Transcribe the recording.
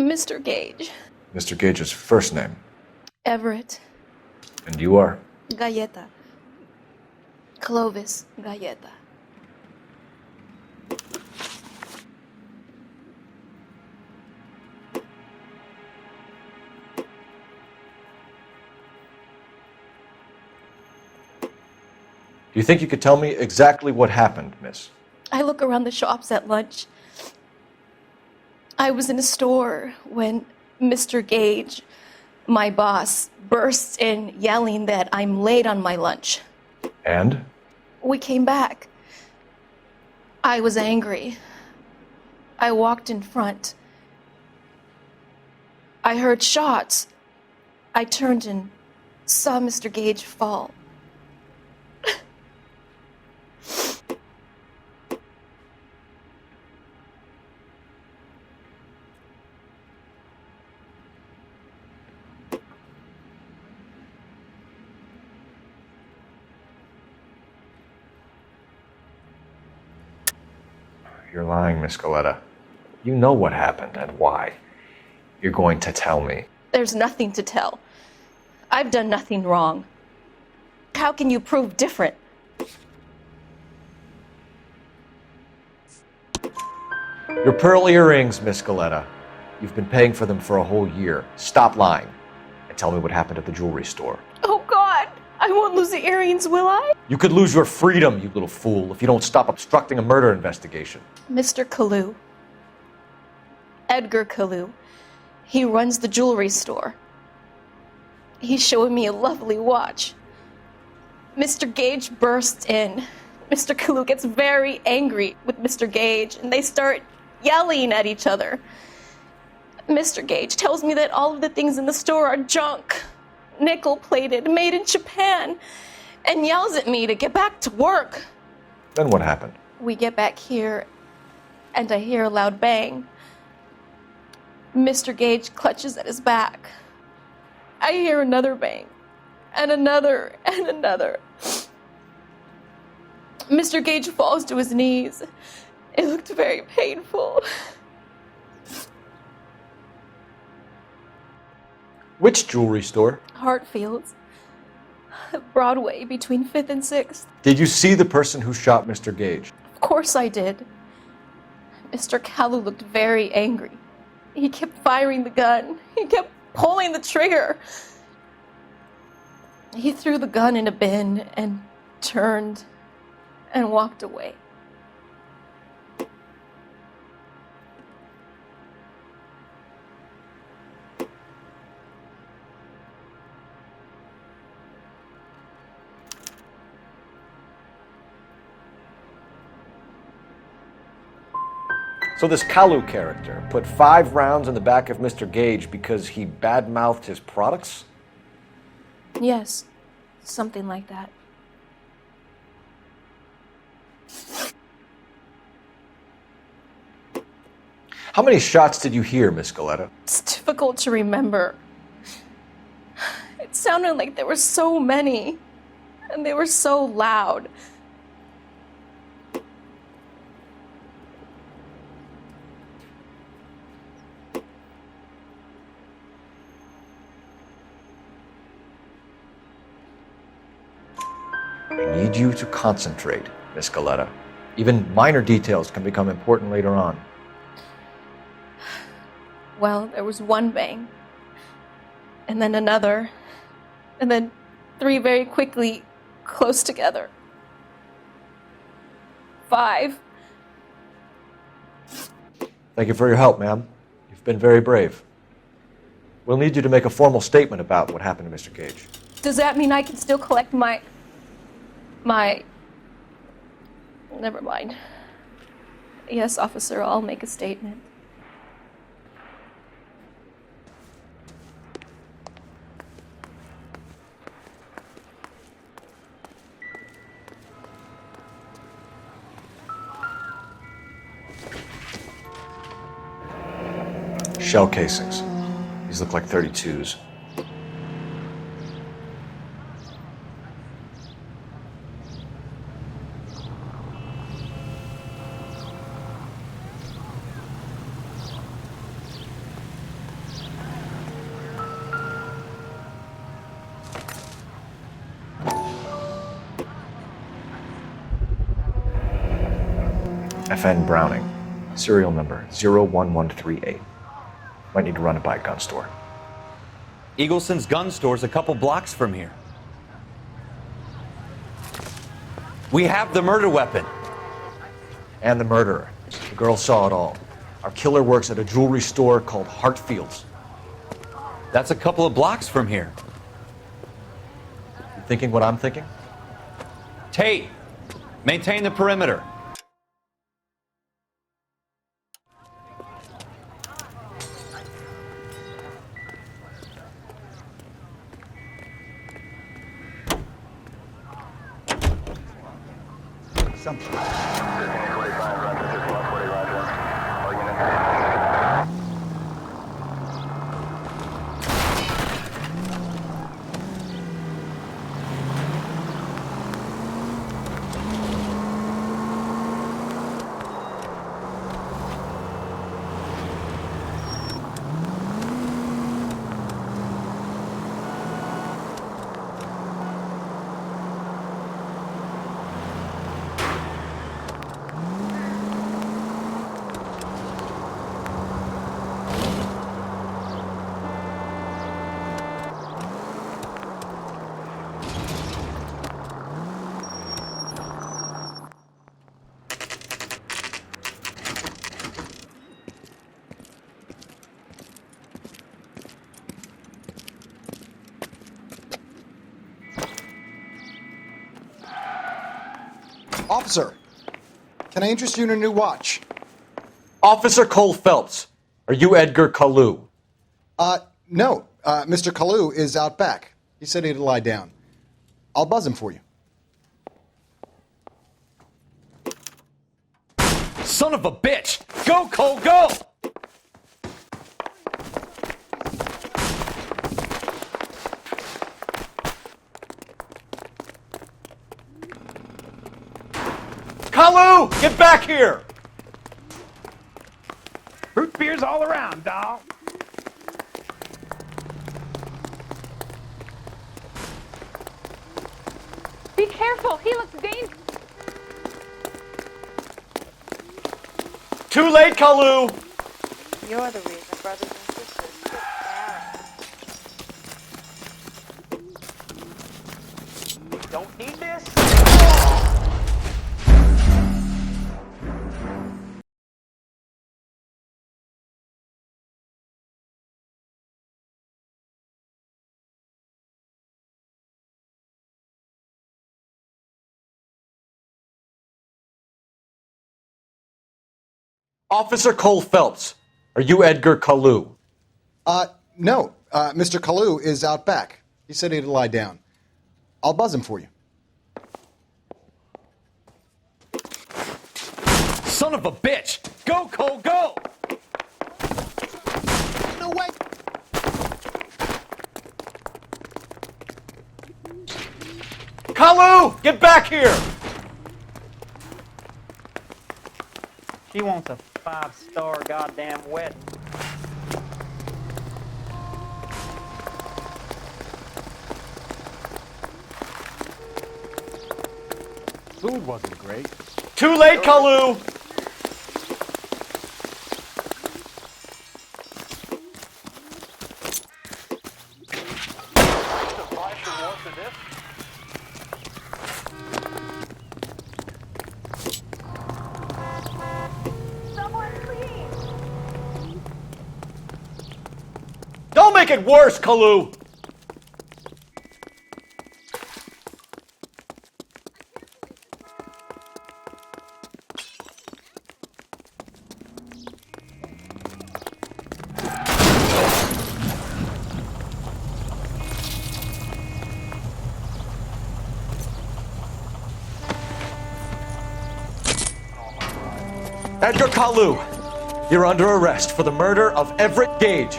Mr. Gage. Mr. Gage's first name. Everett. And you are? Galleta. Clovis Galleta. Do you think you could tell me exactly what happened, miss? I look around the shops at lunch. I was in a store when Mr. Gage, my boss, bursts in yelling that I'm late on my lunch. And? We came back. I was angry. I walked in front. I heard shots. I turned and saw Mr. Gage fall. You're lying, Miss Galleta. You know what happened and why. You're going to tell me. There's nothing to tell. I've done nothing wrong. How can you prove different? Your pearl earrings, Miss Galleta. You've been paying for them for a whole year. Stop lying and tell me what happened at the jewelry store. Oh, God! I won't lose the earrings, will I? You could lose your freedom, you little fool, if you don't stop obstructing a murder investigation. Mr. Kalu. Edgar Kalu. He runs the jewelry store. He's showing me a lovely watch. Mr. Gage bursts in. Mr. Kalu gets very angry with Mr. Gage, and they start yelling at each other. Mr. Gage tells me that all of the things in the store are junk, nickel-plated, made in Japan, and yells at me to get back to work. Then what happened? We get back here, and I hear a loud bang. Mr. Gage clutches at his back. I hear another bang, and another, and another. Mr. Gage falls to his knees. It looked very painful. Which jewelry store? Hartfield's. Broadway, between 5th and 6th. Did you see the person who shot Mr. Gage? Of course I did. Mr. Kalu looked very angry. He kept firing the gun. He kept pulling the trigger. He threw the gun in a bin and turned and walked away. So this Kalu character put 5 rounds in the back of Mr. Gage because he badmouthed his products? Yes, something like that. How many shots did you hear, Miss Galleta? It's difficult to remember. It sounded like there were so many, and they were so loud. I need you to concentrate, Miss Galleta. Even minor details can become important later on. Well, there was one bang, and then another, and then 3 very quickly, close together. 5. Thank you for your help, ma'am. You've been very brave. We'll need you to make a formal statement about what happened to Mr. Gage. Does that mean I can still collect my... Never mind. Yes, officer, I'll make a statement. Shell casings. These look like 32s. FN Browning. Serial number 01138. Might need to run it by a gun store. Eagleson's gun store's a couple blocks from here. We have the murder weapon. And the murderer. The girl saw it all. Our killer works at a jewelry store called Hartfield's. That's a couple of blocks from here. You thinking what I'm thinking? Tate, maintain the perimeter. Officer, can I interest you in a new watch? Officer Cole Phelps. Are you Edgar Kalu? No. Mr. Kalu is out back. He said he'd lie down. I'll buzz him for you. Son of a bitch! Go, Cole, go! Kalu! Get back here! Root beers all around, doll. Be careful, he looks dangerous. Too late, Kalu! You're the reason brothers and sisters get married. Don't need this. Officer Cole Phelps. Are you Edgar Kalu? No. Mr. Kalu is out back. He said he'd lie down. I'll buzz him for you. Son of a bitch! Go, Cole, go! No way! Kalu! Get back here! She wants a 5-star goddamn wedding. Food wasn't great. Too late, Kalu! Don't make it worse, Kalu! Edgar Kalu, you're under arrest for the murder of Everett Gage.